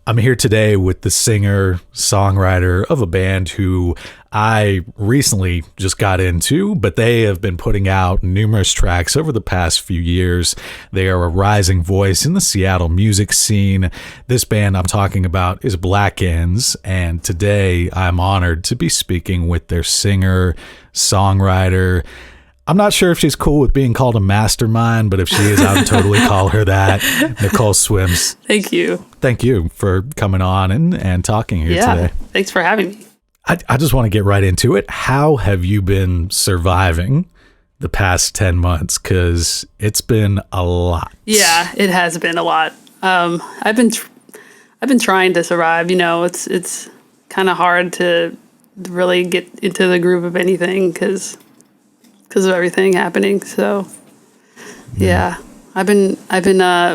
I'm here today with the singer-songwriter of a band who I recently just got into, but they have been putting out numerous tracks over the past few years. They are a rising voice in the Seattle music scene. This band I'm talking about is Black Ends, and today I'm honored to be speaking with their singer-songwriter. I'm not sure if she's cool with being called a mastermind, but if she is, I would totally call her that. Nicolle Swims. Thank you. Thank you for coming on and talking here today. Thanks for having me. I just want to get right into it. How have you been surviving the past 10 months? Because it's been a lot. Yeah, it has been a lot. I've been trying to survive. You know, it's kind of hard to really get into the groove of anything because of everything happening. So yeah, I've been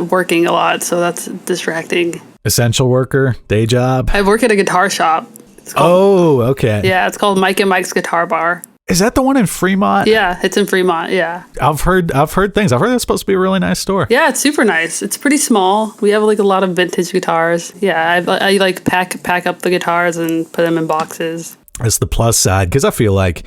working a lot, so that's distracting. Essential worker, day job. I work at a guitar shop. Okay. Yeah, it's called Mike and Mike's Guitar Bar. Is that the one in Fremont? Yeah, it's in Fremont. Yeah, I've heard things. I've heard it's supposed to be a really nice store. Yeah, it's super nice. It's pretty small. We have like a lot of vintage guitars. Yeah, I like pack up the guitars and put them in boxes. That's the plus side, because I feel like,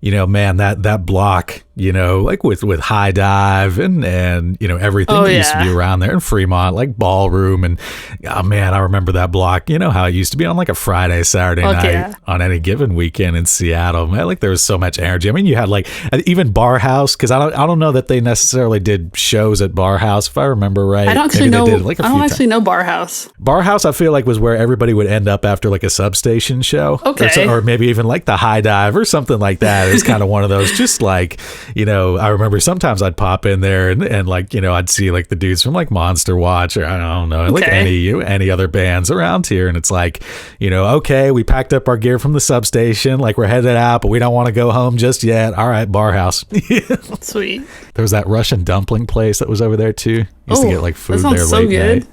you know, man, that block, you know, like with High Dive and you know, everything that used to be around there in Fremont, like Ballroom, and oh man, I remember that block. You know how it used to be on like a Friday, Saturday night on any given weekend in Seattle. Man, like there was so much energy. I mean, you had like even Bar House, because I don't know that they necessarily did shows at Bar House, if I remember right. I don't actually know. I don't actually know Bar House. Bar House, I feel like, was where everybody would end up after like a Substation show, or maybe even like the High Dive or something like that. It was kind of one of those, just like, you know, I remember sometimes I'd pop in there and like, you know, I'd see like the dudes from like Monster Watch or I don't know, like any other bands around here. And it's like, you know, okay, we packed up our gear from the Substation, like we're headed out, but we don't want to go home just yet. All right, Bar House. Sweet. There was that Russian dumpling place that was over there too. Used to get like food there late night.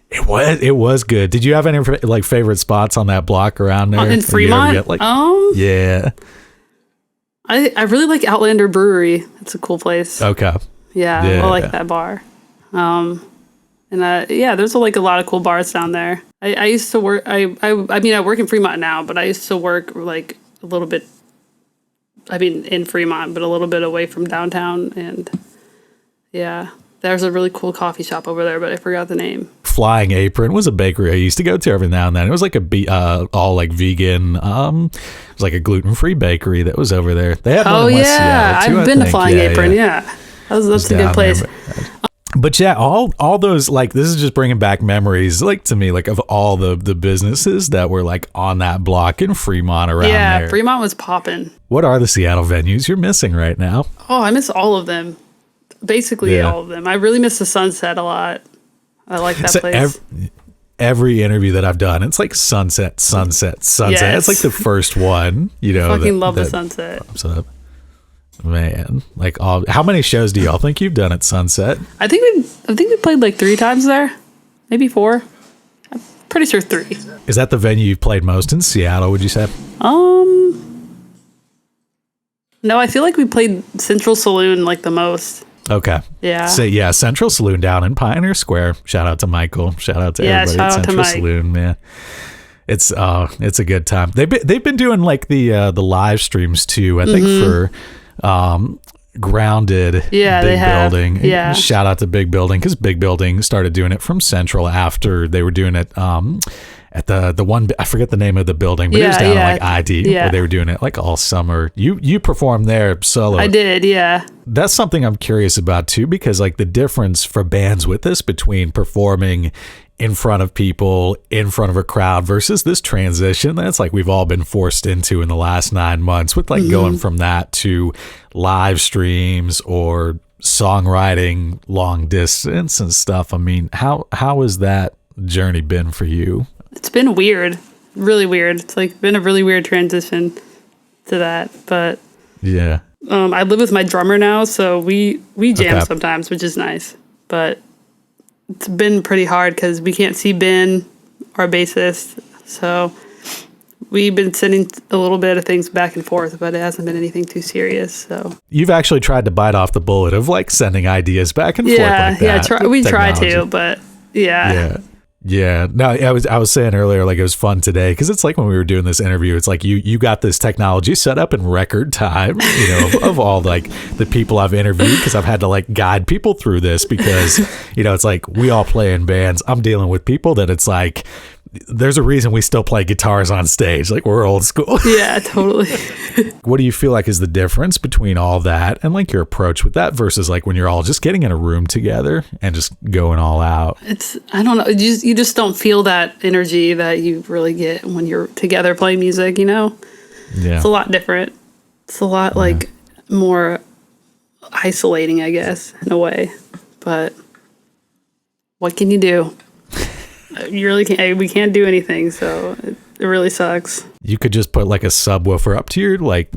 It was good. Did you have any like favorite spots on that block around there? In Fremont? Yeah. I really like Outlander Brewery. It's a cool place. Okay. Yeah. I like that bar. There's like a lot of cool bars down there. I used to work. I mean, I work in Fremont now, but I used to work like a little bit. I mean, in Fremont, but a little bit away from downtown. And yeah, there's a really cool coffee shop over there, but I forgot the name. Flying Apron was a bakery I used to go to every now and then. It was like all like vegan. It was like a gluten-free bakery that was over there. They had one in West Seattle too, I've been to Flying Apron. Yeah. That's a good place. But yeah, all those, like, this is just bringing back memories, like, to me, like, of all the businesses that were like on that block in Fremont around there. Yeah, Fremont was popping. What are the Seattle venues you're missing right now? Oh, I miss all of them. Basically all of them. I really miss the Sunset a lot. I like that place. Every interview that I've done, it's like Sunset. Yes. It's like the first one, you know. I fucking love the Sunset. Man, like how many shows do y'all think you've done at Sunset? I think we played like 3 times there, maybe 4. I'm pretty sure 3. Is that the venue you've played most in Seattle, would you say? No, I feel like we played Central Saloon like the most. Okay. Yeah. So yeah, Central Saloon down in Pioneer Square. Shout out to Michael. Shout out to everybody at Central Saloon, man. It's a good time. They've been doing like the live streams too, I think for Grounded, Big Building. Yeah. Shout out to Big Building, because Big Building started doing it from Central after they were doing it at the one, I forget the name of the building, but it was down at like ID where they were doing it like all summer. You performed there solo. I did, yeah. That's something I'm curious about too, because like the difference for bands with this between performing in front of people, in front of a crowd, versus this transition that's like we've all been forced into in the last 9 months, with like going from that to live streams or songwriting long distance and stuff. I mean, how has that journey been for you? It's been weird, really weird. It's like been a really weird transition to that, but yeah. I live with my drummer now, so we jam sometimes, which is nice, but it's been pretty hard because we can't see Ben, our bassist, so we've been sending a little bit of things back and forth, but it hasn't been anything too serious. So you've actually tried to bite off the bullet of like sending ideas back and forth like that. We try to, but yeah. Yeah, no, I was saying earlier, like, it was fun today because it's like when we were doing this interview, it's like you got this technology set up in record time, you know, of all like the people I've interviewed, because I've had to like guide people through this because, you know, it's like we all play in bands. I'm dealing with people that it's like there's a reason we still play guitars on stage, like we're old school. Yeah, totally. What do you feel like is the difference between all that and like your approach with that versus like when you're all just getting in a room together and just going all out? I don't know. You just don't feel that energy that you really get when you're together playing music, you know? Yeah. It's a lot different. It's a lot like more isolating, I guess, in a way. But what can you do? You really can't. We can't do anything, so it really sucks. You could just put like a subwoofer up to your like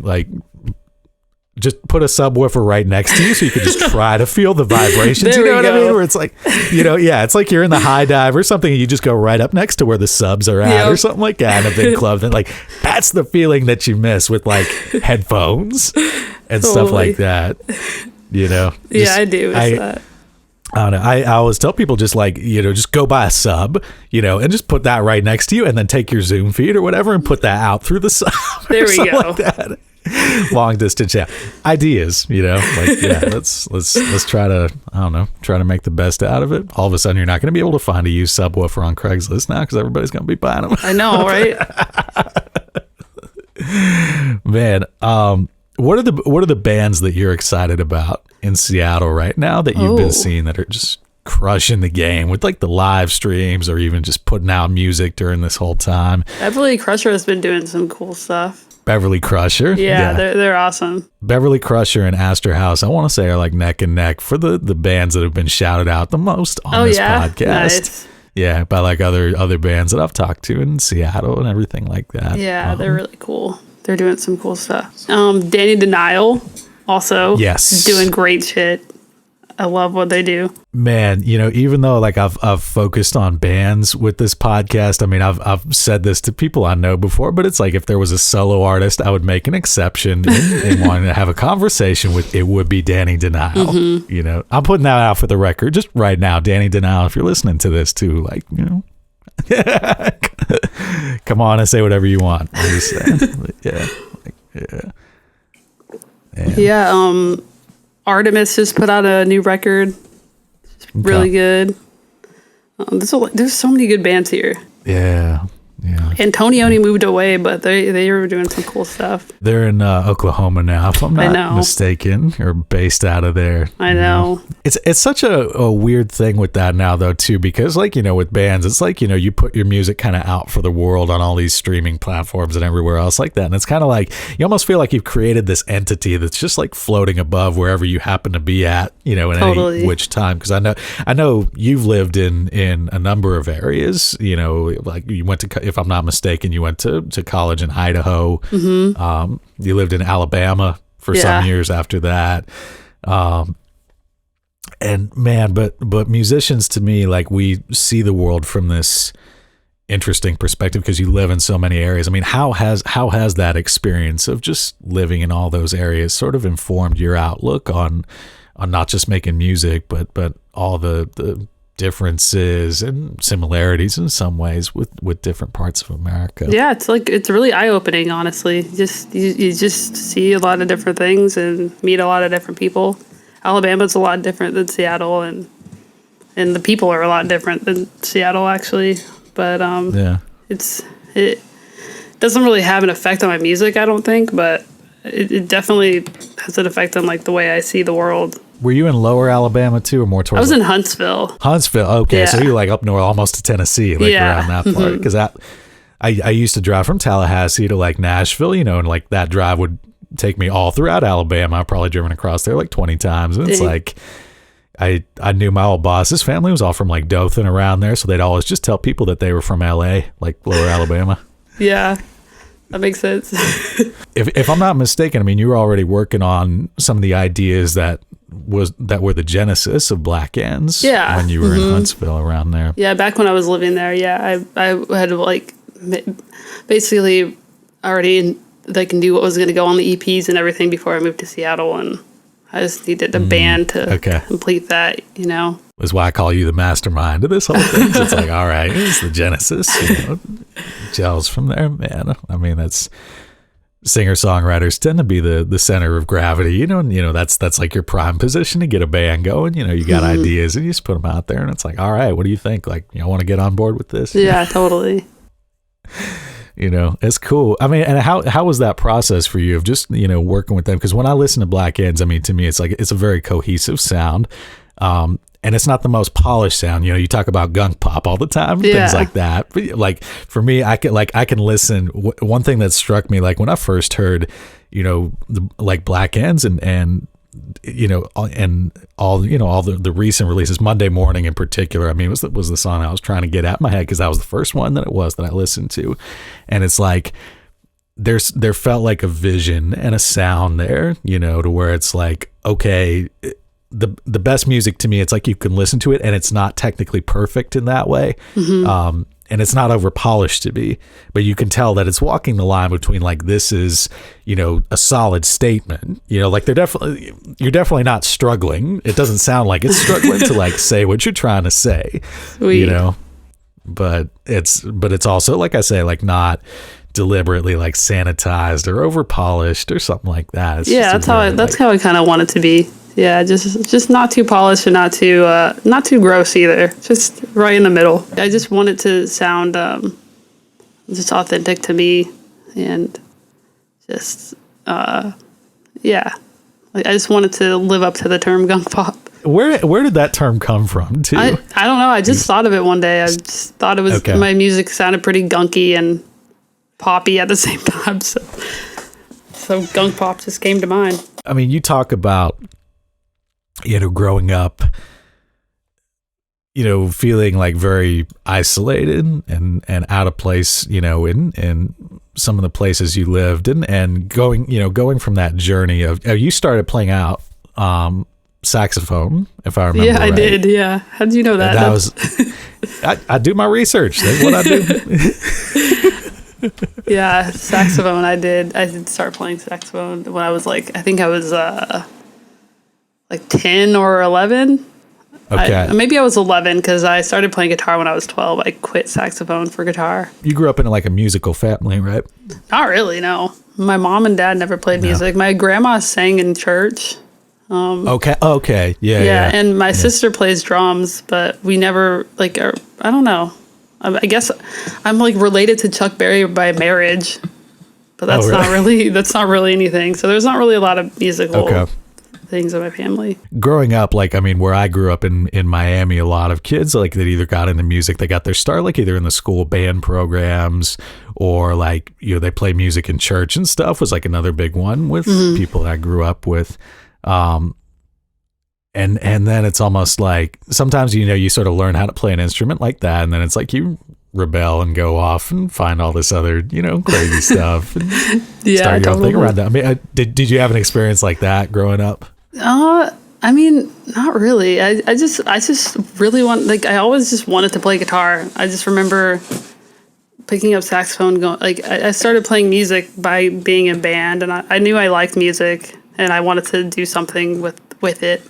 just put a subwoofer right next to you so you could just try to feel the vibrations. You know what I mean? Where it's like, you know, yeah, it's like you're in the high dive or something and you just go right up next to where the subs are at or something like that in a big club. Then like that's the feeling that you miss with like headphones and stuff like that. You know? Yeah, I do miss that. I don't know. I always tell people just like, you know, just go buy a sub, you know, and just put that right next to you and then take your Zoom feed or whatever and put that out through the sub. There we go. Like that. Long distance, yeah. Ideas, you know, like, yeah, let's try to, I don't know, try to make the best out of it. All of a sudden, you're not going to be able to find a used subwoofer on Craigslist now because everybody's going to be buying them. I know, right? Man, what are the bands that you're excited about in Seattle right now that you've been seeing that are just crushing the game with like the live streams or even just putting out music during this whole time? Beverly Crusher has been doing some cool stuff. Beverly Crusher? Yeah. They're awesome. Beverly Crusher and Astor House, I want to say, are like neck and neck for the bands that have been shouted out the most on this podcast. Nice. Yeah, by like other bands that I've talked to in Seattle and everything like that. Yeah, they're really cool. They're doing some cool stuff. Danny Denial also doing great shit. I love what they do. Man, you know, even though like I've focused on bands with this podcast, I mean, I've said this to people I know before, but it's like if there was a solo artist, I would make an exception in wanting to have a conversation with. It would be Danny Denial. Mm-hmm. You know, I'm putting that out for the record, just right now, Danny Denial. If you're listening to this too, like, you know. Come on and say whatever you want. I'm just saying. Yeah. Artemis just put out a new record. It's really good. There's so many good bands here. Yeah. Antonioni moved away, but they were doing some cool stuff. They're in Oklahoma now, if I'm not mistaken, or based out of there. I know. It's such a weird thing with that now, though, too, because, like, you know, with bands, it's like, you know, you put your music kind of out for the world on all these streaming platforms and everywhere else like that. And it's kind of like, you almost feel like you've created this entity that's just like floating above wherever you happen to be at, you know, in any which time. Because I know you've lived in a number of areas, you know, like you went to, if I'm not mistaken, you went to college in Idaho. Mm-hmm. You lived in Alabama for some years after that. And man, but musicians, to me, like, we see the world from this interesting perspective because you live in so many areas. I mean, how has that experience of just living in all those areas sort of informed your outlook on not just making music, but all the differences and similarities in some ways with different parts of America? Yeah, it's really eye-opening, honestly. You just see a lot of different things and meet a lot of different people. Alabama's a lot different than Seattle, and the people are a lot different than Seattle, actually. But it doesn't really have an effect on my music, I don't think, but it definitely has an effect on like the way I see the world. Were you in lower Alabama too, or more towards? I was in Huntsville. Okay. Yeah. So you're like up north, almost to Tennessee, like around that part. Because I used to drive from Tallahassee to like Nashville, you know, and like that drive would take me all throughout Alabama. I've probably driven across there like 20 times. And it's like, I knew my old boss's family was all from like Dothan around there. So they'd always just tell people that they were from LA, like lower Alabama. Yeah. That makes sense. If I'm not mistaken, I mean, you were already working on some of the ideas that were the genesis of Black Ends when you were in Huntsville around there. Yeah, back when I was living there, I had like basically already like knew what was going to go on the EPs and everything before I moved to Seattle, and I just needed a band to complete that, you know. is why I call you the mastermind of this whole thing. So it's like, all right, it's the genesis, gels from there, man. I mean, that's singer-songwriters tend to be the center of gravity, and that's like your prime position to get a band going. You got ideas and you just put them out there, and it's like, all right, what do you think? Like, want to get on board with this? Yeah, totally. It's cool. I mean, and how was that process for you of just, working with them? Because when I listen to Black Ends, I mean, to me, it's like, it's a very cohesive sound. And it's not the most polished sound. You talk about gunk pop all the time, things like that. But like for me, I can listen. One thing that struck me, like when I first heard, like Black Ends and all the recent releases, Monday Mourning in particular. I mean, was the song I was trying to get at my head because that was the first one that I listened to, and it's like there felt like a vision and a sound there, to where it's like, okay. The best music to me, it's like you can listen to it and it's not technically perfect in that way. And it's not over polished to be, but you can tell that it's walking the line between like, this is, a solid statement, like you're definitely not struggling. It doesn't sound like it's struggling to like say what you're trying to say, Sweet. But it's also, like I say, like not deliberately like sanitized or over polished or something like that. It's that's how I kind of want it to be. Yeah, just not too polished and not too gross either. Just right in the middle. I just want it to sound just authentic to me, and just yeah. Like I just wanted to live up to the term gunk pop. Where did that term come from, too? I don't know. I just thought of it one day. I just thought it was my music sounded pretty gunky and poppy at the same time. So gunk pop just came to mind. I mean, you talk about growing up, feeling like very isolated and out of place, in some of the places you lived and going from that journey of, you started playing out saxophone, if I remember. Yeah, I did. Yeah. How did you know that? That was, I do my research. That's what I do. Yeah, saxophone. I did start playing saxophone when I was like, I think I was like 10 or 11. Okay. Maybe I was 11 because I started playing guitar when I was 12. I quit saxophone for guitar. You grew up in like a musical family, right? Not really, no. My mom and dad never played music. My grandma sang in church. Okay. Yeah. And my sister plays drums, but we never, like, I don't know. I guess I'm like related to Chuck Berry by marriage, but that's not really anything. So there's not really a lot of musical things in my family. Growing up, like, I mean, where I grew up in Miami, a lot of kids like that either got into music, they got their start like either in the school band programs or like, they play music in church and stuff was like another big one with people that I grew up with. And then it's almost like sometimes, you sort of learn how to play an instrument like that. And then it's like you rebel and go off and find all this other, crazy stuff. And start your own thing around that. I mean, did you have an experience like that growing up? I mean, not really. I just really I always just wanted to play guitar. I just remember picking up saxophone, I started playing music by being in band, and I knew I liked music and I wanted to do something with it.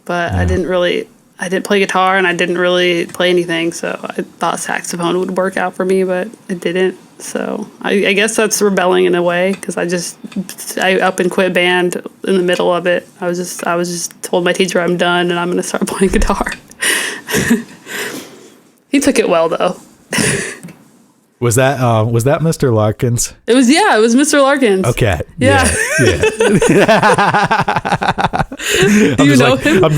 But I didn't play guitar and I didn't really play anything. So I thought saxophone would work out for me, but it didn't. So I guess that's rebelling in a way because I up and quit band in the middle of it. I was just told my teacher I'm done and I'm going to start playing guitar. He took it well though. Was that Mr. Larkins? It was Mr. Larkins. Okay. Yeah. Do you know him? I'm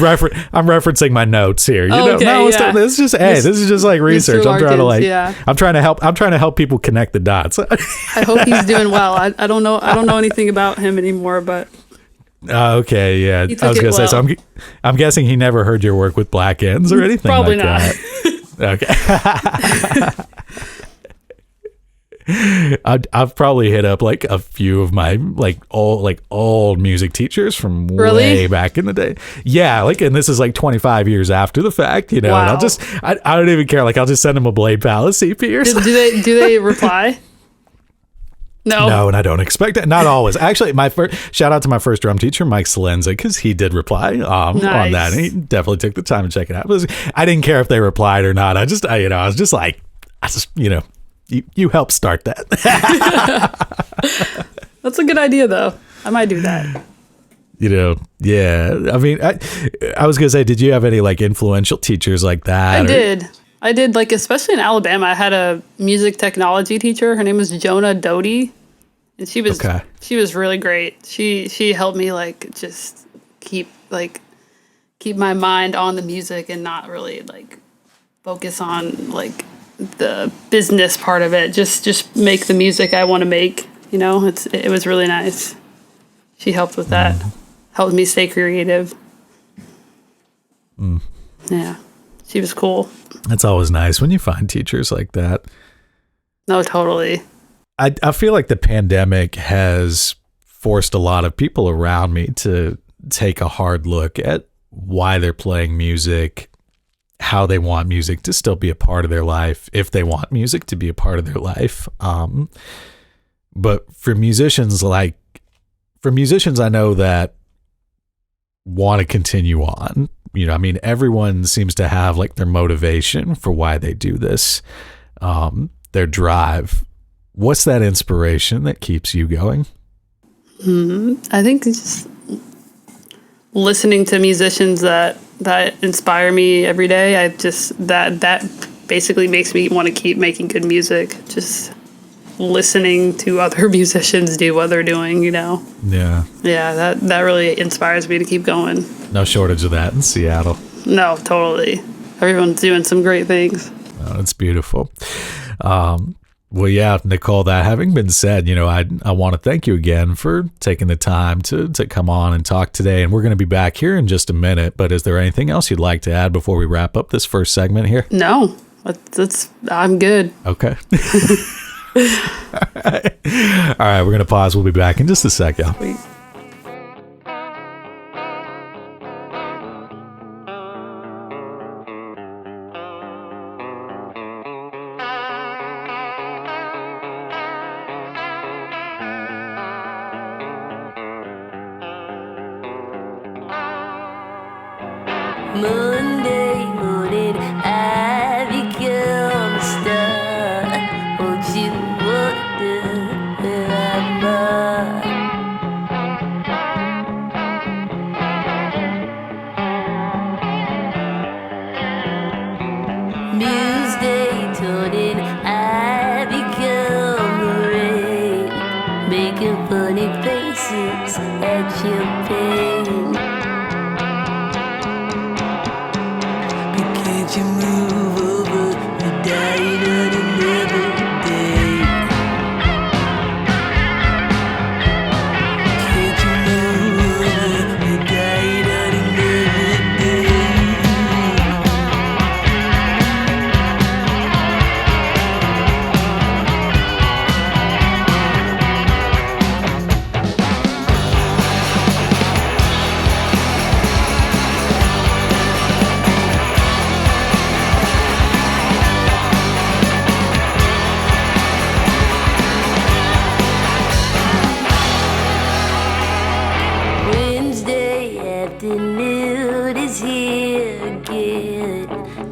referencing my notes here. This is just like research. Mr. I'm trying Larkins, I'm trying to help people connect the dots. I hope he's doing well. I don't know anything about him anymore, but okay, yeah. I was gonna say, so I'm guessing he never heard your work with Black Ends or anything. Probably like not. That. Okay. I've probably hit up like a few of my old music teachers from way back in the day. Yeah, and this is like 25 years after the fact, Wow. And I don't even care. Like I'll just send them a Blade Palace EP or something. Do they reply? No, and I don't expect that. Not always. Actually, shout out to my first drum teacher, Mike Salenza, because he did reply on that. And he definitely took the time to check it out. I didn't care if they replied or not. I was just like, you helped start that. That's a good idea, though. I might do that. Yeah. I mean, I was gonna say, did you have any like influential teachers like that? I did, like, especially in Alabama. I had a music technology teacher. Her name was Jonah Doty, and she was really great. She helped me like just keep my mind on the music and not really like focus on like the business part of it. Just make the music I want to make. It was really nice. She helped with that. Helped me stay creative. Yeah, she was cool. It's always nice when you find teachers like that. No, totally. I feel like the pandemic has forced a lot of people around me to take a hard look at why they're playing music, how they want music to still be a part of their life, if they want music to be a part of their life. But for musicians I know that want to continue on. I mean, everyone seems to have like their motivation for why they do this, their drive. What's that inspiration that keeps you going? I think it's just listening to musicians that inspire me every day. That basically makes me want to keep making good music. Just listening to other musicians do what they're doing, Yeah. Yeah, that really inspires me to keep going. No shortage of that in Seattle. No, totally. Everyone's doing some great things. Oh, it's beautiful. Well, yeah, Nicolle, that having been said, I want to thank you again for taking the time to come on and talk today. And we're going to be back here in just a minute. But is there anything else you'd like to add before we wrap up this first segment here? No, I'm good. Okay. All right, we're going to pause. We'll be back in just a second. Sweet. Monday morning, I become a star. Won't you wonder where I'm at? Newsday turning, I become the rain, making funny faces at your pain. Can't you move over? You died on another day. Can't you move over? You died on another day. Wednesday afternoon is here again.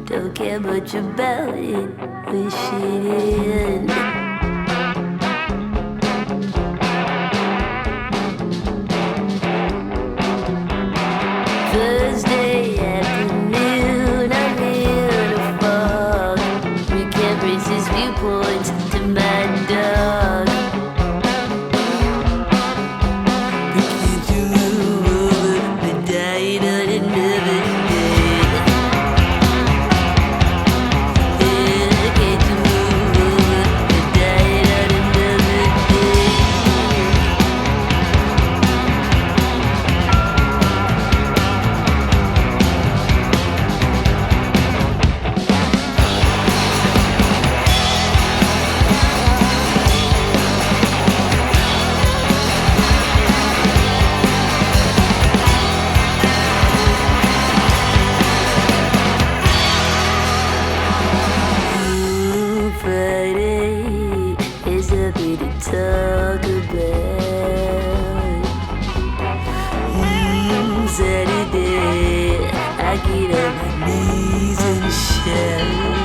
Don't care much about it, wish it in. Thursday afternoon, I'm in a fog. We can't raise his viewpoints to my dog. Can't you move over? We died on another day. Yeah, can't you move over? We died on another day. talk about. Saturday, I get on my knees and shout.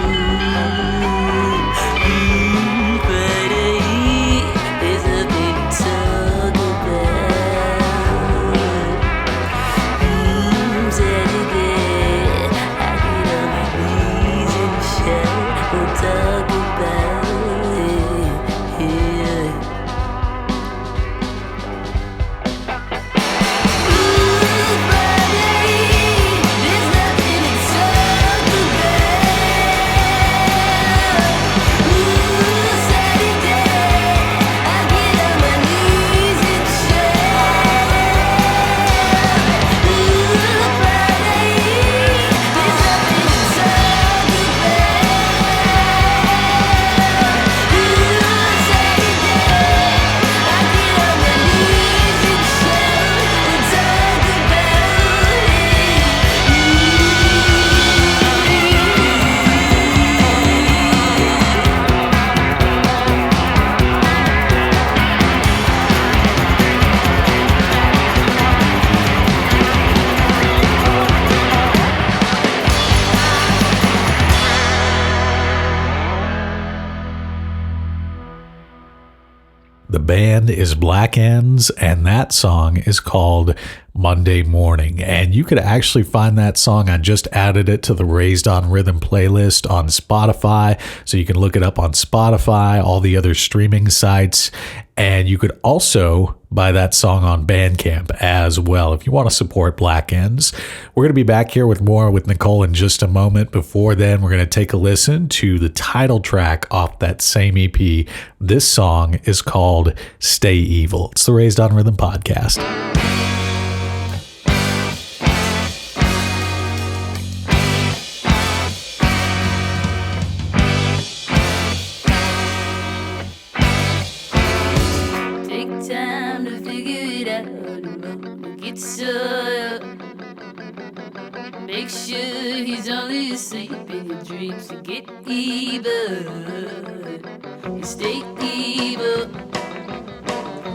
Friday, there's nothing to talk about. Saturday, I get on my knees and shout. We'll talk about it, yeah. The band is Black Ends, and that song is called Monday Mourning. And you could actually find that song. I just added it to the Raised on Rhythm playlist on Spotify. So you can look it up on Spotify, all the other streaming sites. And you could also buy that song on BandCamp as well if you want to support Black Ends. We're going to be back here with more with Nicolle in just a moment. Before then, we're going to take a listen to the title track off that same EP. This song is called Stay Evil. It's the Raised on Rhythm podcast. Make sure he's only asleep in your dreams to get evil. Stay evil.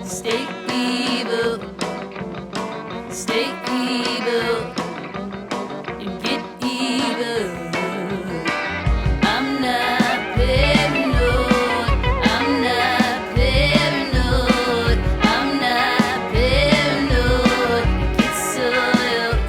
Stay evil. Stay evil. And get evil. I'm not paranoid. I'm not paranoid. I'm not paranoid. Get soiled.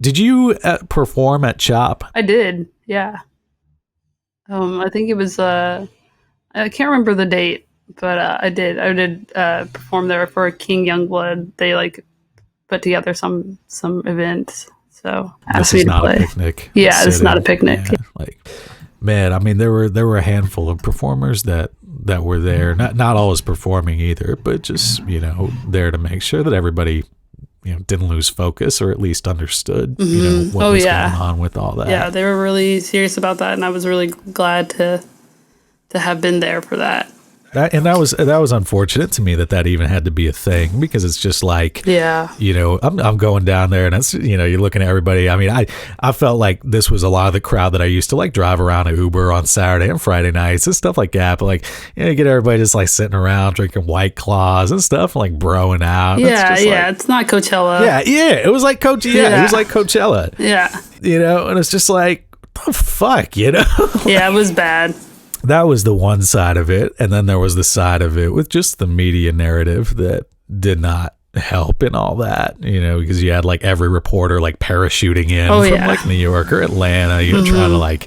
Did you perform at CHOP? I did, yeah. I think it was I can't remember the date, but I did perform there for King Youngblood. They like put together some events, so asked me to play. This is not a picnic. Yeah, it's not a picnic. Yeah, like, man, I mean, there were a handful of performers that were there. Not always performing either, but just there to make sure that everybody didn't lose focus or at least understood what was going on with all that. Yeah, they were really serious about that, and I was really glad to have been there for that. That was unfortunate to me that even had to be a thing, because it's just like, I'm going down there and it's, you're looking at everybody. I mean, I felt like this was a lot of the crowd that I used to like drive around an Uber on Saturday and Friday nights and stuff like that. But like, you get everybody just like sitting around drinking White Claws and stuff, like broing out. Yeah, it's not Coachella. Yeah, it was like Coachella. Yeah, it was like Coachella. Yeah. And it's just like, what the fuck, Yeah, it was bad. That was the one side of it. And then there was the side of it with just the media narrative that did not help in all that, because you had like every reporter like parachuting in from like New York or Atlanta, trying to like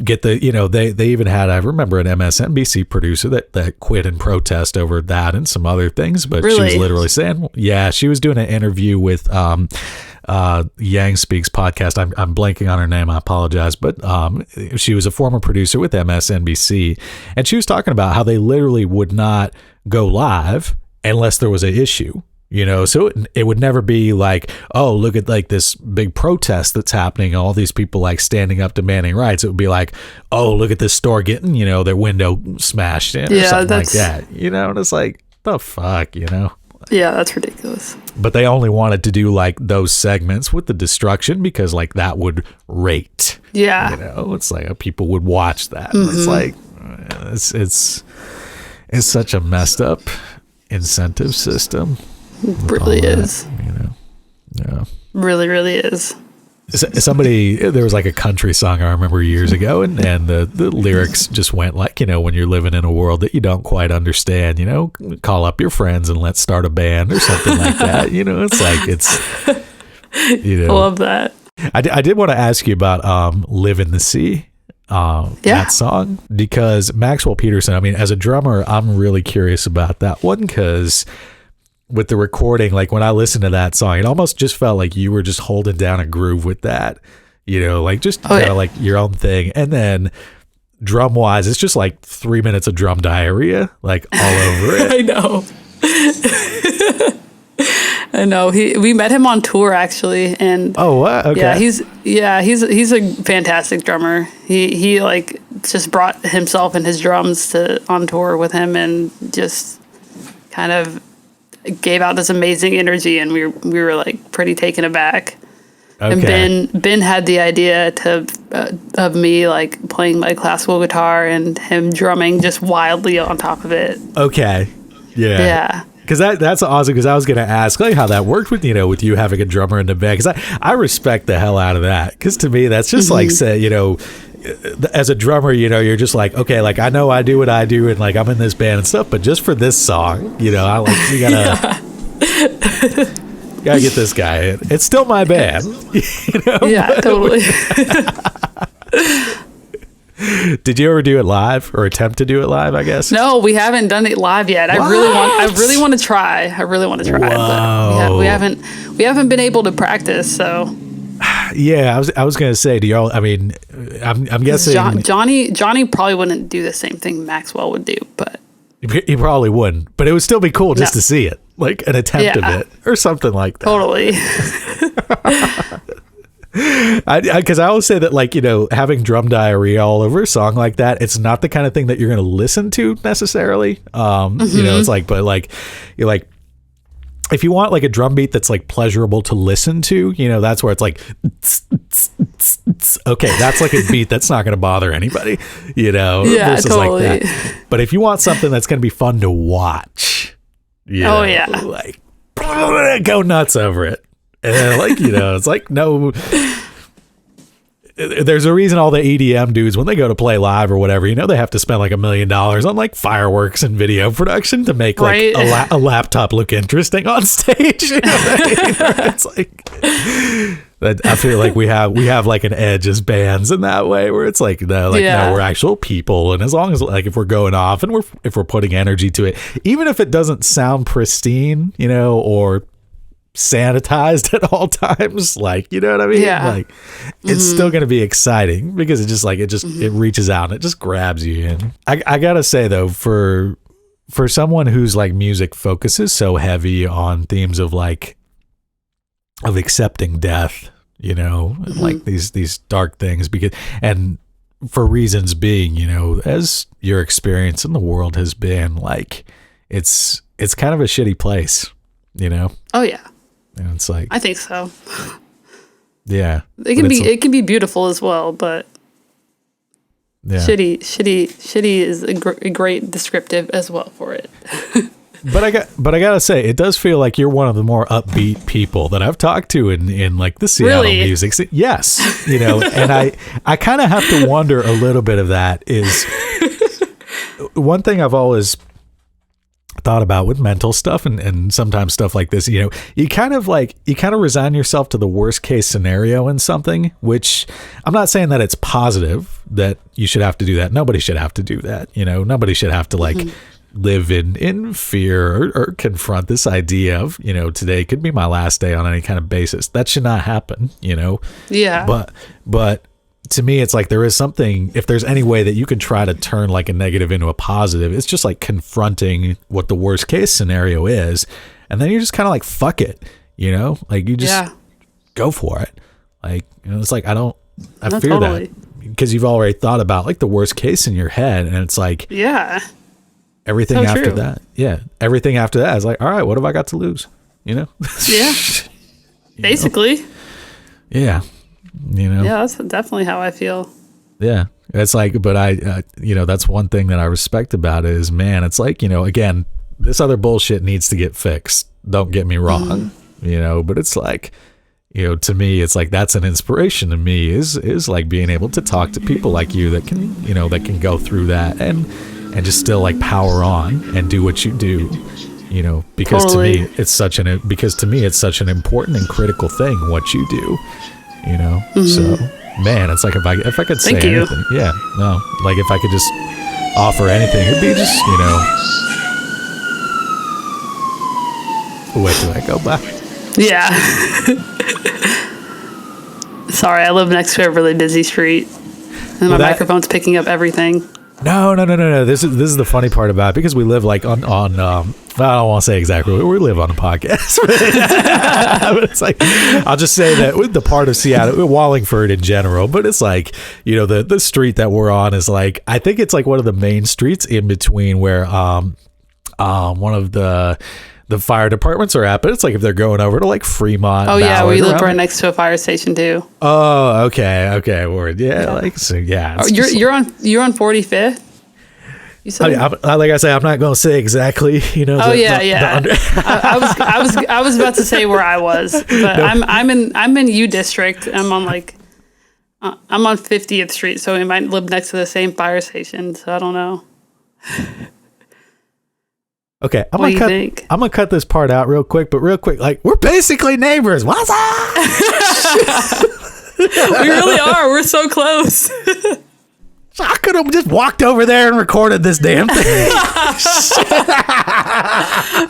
get the, they even had, I remember an MSNBC producer that quit in protest over that and some other things, but she was literally saying, she was doing an interview with, Yang Speaks podcast. I'm blanking on her name. I apologize, but she was a former producer with MSNBC, and she was talking about how they literally would not go live unless there was an issue. So it would never be like, oh, look at like this big protest that's happening, all these people like standing up demanding rights. It would be like, oh, look at this store getting their window smashed in or something like that. And it's like, the fuck, Yeah, that's ridiculous. But they only wanted to do like those segments with the destruction because like that would rate. Yeah. It's like people would watch that. It's like it's such a messed up incentive system. It really is. Yeah. Really, really is. There was like a country song I remember years ago, and the lyrics just went like, when you're living in a world that you don't quite understand, call up your friends and let's start a band or something like that. It's like, I love that. I did want to ask you about Live in the Sea, that song, because Maxwell Peterson, I mean, as a drummer, I'm really curious about that one, because with the recording, like when I listened to that song, it almost just felt like you were just holding down a groove with that, like just kind of like your own thing. And then drum wise, it's just like 3 minutes of drum diarrhea, like all over it. I know. We met him on tour actually, and what? Okay. He's a fantastic drummer. He like just brought himself and his drums on tour with him, and just kind of gave out this amazing energy, and we were like pretty taken aback. Okay. And Ben had the idea of me like playing my classical guitar and him drumming just wildly on top of it. Okay. Yeah. Because that's awesome. Because I was going to ask like how that worked with you having a drummer in the band. Because I respect the hell out of that. Because to me that's just like say as a drummer, you're just like, okay, like I know I do what I do and like I'm in this band and stuff, but just for this song, I like, you gotta get this guy in. It's still my band. Yeah, totally. Did you ever do it live or attempt to do it live, I guess? No, we haven't done it live yet. What? I really want to try. But we haven't been able to practice, so. Yeah, I was gonna say, do y'all? I mean, I'm guessing Johnny probably wouldn't do the same thing Maxwell would do, but he probably wouldn't. But it would still be cool just to see it, like an attempt of it or something like that. Totally. Because I always say that, like, having drum diarrhea all over a song like that, it's not the kind of thing that you're gonna listen to necessarily. It's like, but like, you're like, if you want like a drum beat that's like pleasurable to listen to, that's where it's like, okay, that's like a beat that's not going to bother anybody, versus totally. Like that. But if you want something that's going to be fun to watch, like go nuts over it. And then like, it's like, no, there's a reason all the EDM dudes, when they go to play live or whatever, they have to spend like $1 million on like fireworks and video production to make like a laptop look interesting on stage. It's like, I feel like we have like an edge as bands in that way, where it's like no, we're actual people, and as long as like if we're going off and if we're putting energy to it, even if it doesn't sound pristine, or sanitized at all times, like, you know what I mean? Yeah. Like it's still going to be exciting because it just it reaches out and it just grabs you in. I gotta say though, for someone whose like music focuses so heavy on themes of like of accepting death, and like these dark things, and for reasons being, as your experience in the world has been, like it's kind of a shitty place, Oh yeah. And it's like, I think so. Yeah. It can be beautiful as well, but yeah. Shitty is a great descriptive as well for it. But I gotta say, it does feel like you're one of the more upbeat people that I've talked to in like the Seattle music scene. Yes, and I kind of have to wonder a little bit of that is one thing I've always thought about with mental stuff and sometimes stuff like this. You kind of resign yourself to the worst case scenario in something, which I'm not saying that it's positive that you should have to do that. Nobody should have to do that. Nobody should have to like live in fear or confront this idea of, today could be my last day on any kind of basis. That should not happen, Yeah. But to me, it's like there is something, if there's any way that you can try to turn like a negative into a positive, it's just like confronting what the worst case scenario is. And then you're just kind of like, fuck it, like you just go for it. Like, it's like, I fear totally. That because you've already thought about like the worst case in your head. And it's like, yeah. Everything so after true. That, yeah. Everything after that is like, all right, what have I got to lose? Yeah. Basically. Yeah. Yeah, that's definitely how I feel. Yeah. It's like, but that's one thing that I respect about it is, man, it's like, again, this other bullshit needs to get fixed. Don't get me wrong, but it's like, to me, it's like, that's an inspiration to me is like being able to talk to people like you that can, that can go through that and just still like power on and do what you do, because totally. to me it's such an important and critical thing what you do, So, man, it's like if I could say anything, yeah, no, like if I could just offer anything, it'd be just, wait till I go by. Yeah. Sorry, I live next to a really busy street, and my microphone's picking up everything. No. This is the funny part about it, because we live like on I don't want to say exactly where we live on a podcast, but it's like, I'll just say that with the part of Seattle, Wallingford in general, but it's like, the street that we're on is like, I think it's like one of the main streets in between where one of the fire departments are at, but it's like if they're going over to like Fremont. Oh yeah, we live right next to a fire station too. Oh, okay, word. Yeah, like so. Yeah, you're on 45th. You said, like I say, I'm not going to say exactly. I was about to say where I was, but no. I'm in U District. I'm on 50th Street, so we might live next to the same fire station. So I don't know. Okay, I'm gonna cut this part out real quick, like we're basically neighbors. What's up? We really are. We're so close. I could have just walked over there and recorded this damn thing.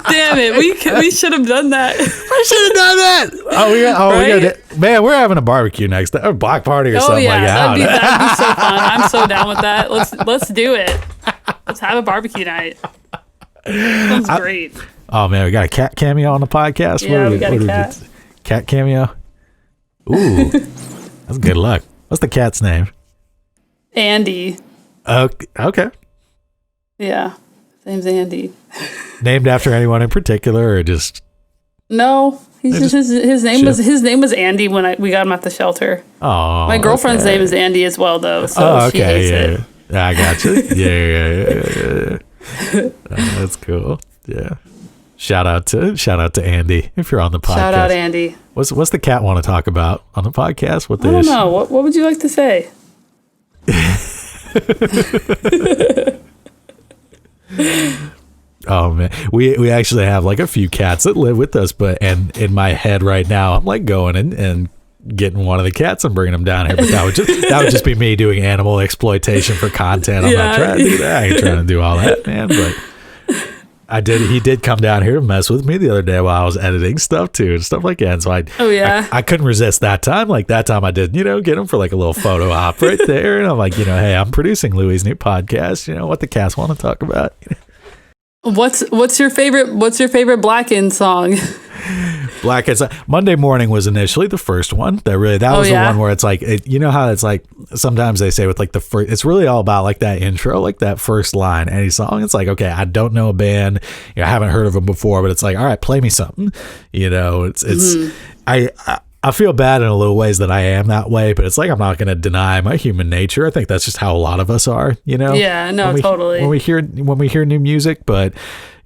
Damn it, we should have done that. I should have done that. Right? Man, we're having a barbecue next time, or block party or something like that. That'd be so fun. I'm so down with that. Let's do it. Let's have a barbecue night. Sounds great. Oh man, we got a cat cameo on the podcast. Yeah, we got a cat. Cat cameo. Ooh, that's good luck. What's the cat's name? Andy. Okay. Yeah, his name's Andy. Named after anyone in particular, or just? No, his name was Andy when we got him at the shelter. Oh, my girlfriend's name is Andy as well, though. So she hates it. I got you. Yeah. That's cool. Yeah. Shout out to Andy if you're on the podcast. Shout out Andy. What's the cat want to talk about on the podcast? I don't know. What would you like to say? Oh man, we actually have like a few cats that live with us, and in my head right now, I'm like going and getting one of the cats and bringing them down here. But that would just be me doing animal exploitation for content. I'm not trying to do that. I ain't trying to do all that, man. But he did come down here to mess with me the other day while I was editing stuff too and stuff like that. And so I couldn't resist that time. Like that time I did, get him for like a little photo op right there. And I'm like, hey, I'm producing Louie's new podcast. What the cats want to talk about. What's your favorite Blackened song? Blackened Monday Mourning was initially the first one. That was the one where it's like, how it's like sometimes they say with like the first, it's really all about like that intro, like that first line, any song. It's like, okay, I don't know a band, I haven't heard of them before, but it's like, all right, play me something. I feel bad in a little ways that I am that way, but it's like I'm not going to deny my human nature. I think that's just how a lot of us are, Yeah, no, totally. When we hear new music, but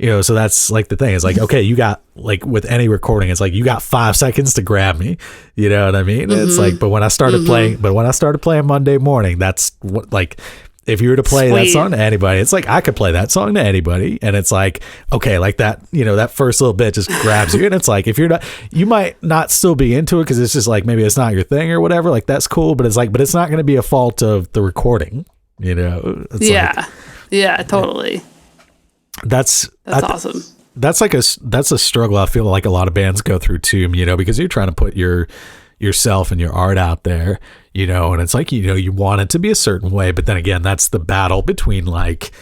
so that's like the thing. It's like, okay, you got like with any recording, it's like you got 5 seconds to grab me. You know what I mean? It's like, but when I started playing Monday Mourning, that's what like. If you were to play that song to anybody, it's like I could play that song to anybody, and it's like, okay, like that, that first little bit just grabs you, and it's like if you're not, you might not still be into it because it's just like maybe it's not your thing or whatever. Like that's cool, but it's not going to be a fault of the recording, It's yeah, totally. That's awesome. That's a struggle I feel like a lot of bands go through too, because you're trying to put yourself and your art out there, and it's like, you want it to be a certain way, but then again, that's the battle between like,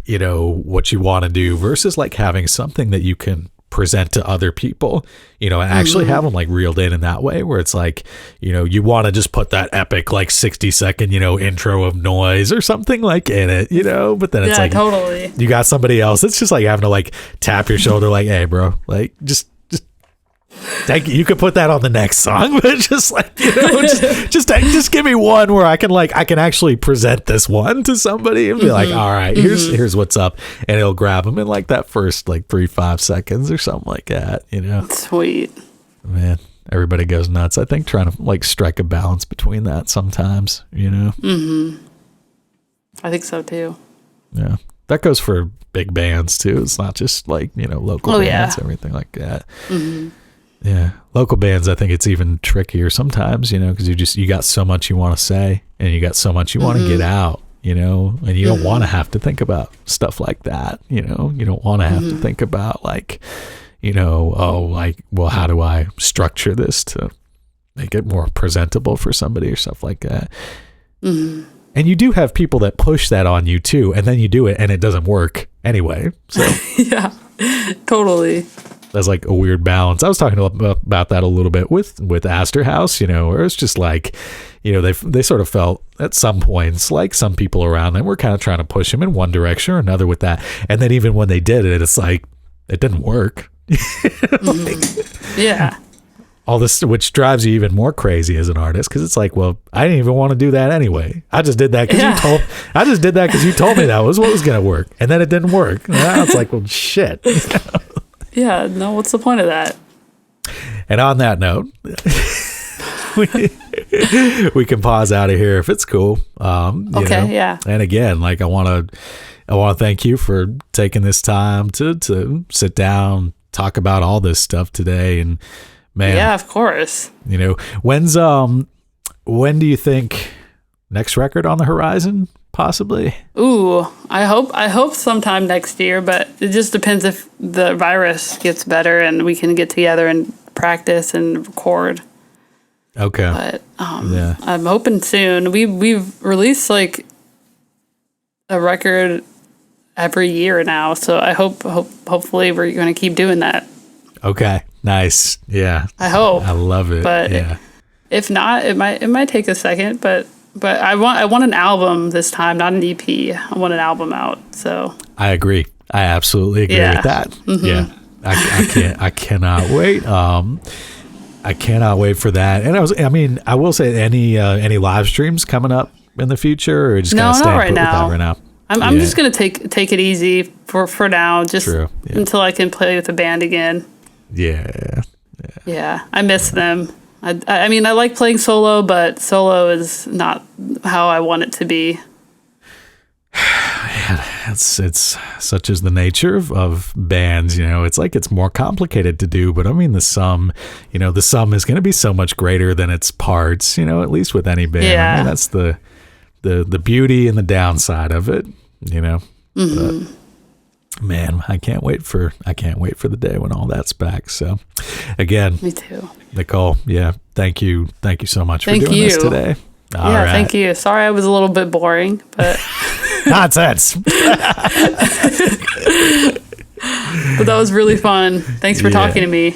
what you want to do versus like having something that you can present to other people, and actually have them like reeled in that way where it's like, you want to just put that epic like 60-second, intro of noise or something like in it, but then it's like totally you got somebody else. It's just like having to like tap your shoulder like, hey bro, like just you could put that on the next song, but just like, just give me one where I can actually present this one to somebody and be like, all right, here's what's up. And it'll grab them in like that first like 3-5 seconds or something like that, Sweet. Man, everybody goes nuts. I think trying to like strike a balance between that sometimes, I think so too. Yeah. That goes for big bands too. It's not just like, local bands, everything like that. Yeah. Local bands, I think it's even trickier sometimes, because you got so much you want to say and you got so much you want to get out, and you don't want to have to think about stuff like that. You don't want to have to think about like, well, how do I structure this to make it more presentable for somebody or stuff like that. And you do have people that push that on you too, and then you do it and it doesn't work anyway. So yeah, totally. That's like a weird balance. I was talking about that a little bit with Astor House, where it's just like, they sort of felt at some points like some people around them were kind of trying to push him in one direction or another with that. And then even when they did it, it's like, it didn't work. Yeah. All this, which drives you even more crazy as an artist, because it's like, well, I didn't even want to do that anyway. I just did that because you told me that was what was going to work, and then it didn't work. Now it's like, well, shit. Yeah, no, what's the point of that? And on that note, we can pause out of here if it's cool. Okay, yeah. And again, like I want to thank you for taking this time to sit down, talk about all this stuff today. And man, yeah, of course. When do you think next record on the horizon? Possibly. Ooh, I hope sometime next year, but it just depends if the virus gets better and we can get together and practice and record. Okay. But yeah. I'm hoping soon. We've released like a record every year now, so I hopefully we're going to keep doing that. Okay. Nice. Yeah. I hope. I love it. But yeah. If not, it might take a second, but I want an album this time, not an EP. I want an album out. So I agree. I absolutely agree with that. Mm-hmm. Yeah. I cannot wait. I cannot wait for that. And I will say any live streams coming up in the future, or just kind of staying put with that right now. I'm just gonna take it easy for now, just until I can play with the band again. Yeah. Yeah. I miss them. I like playing solo, but solo is not how I want it to be. man, it's such is the nature of bands, it's like it's more complicated to do, but I mean the sum is going to be so much greater than its parts, at least with any band. Yeah. I mean, that's the beauty and the downside of it, But, man, I can't wait for the day when all that's back. So again, me too. Nicolle, yeah, thank you so much for doing this today. All right. Thank you. Sorry I was a little bit boring, but nonsense. But that was really fun. Thanks for talking to me.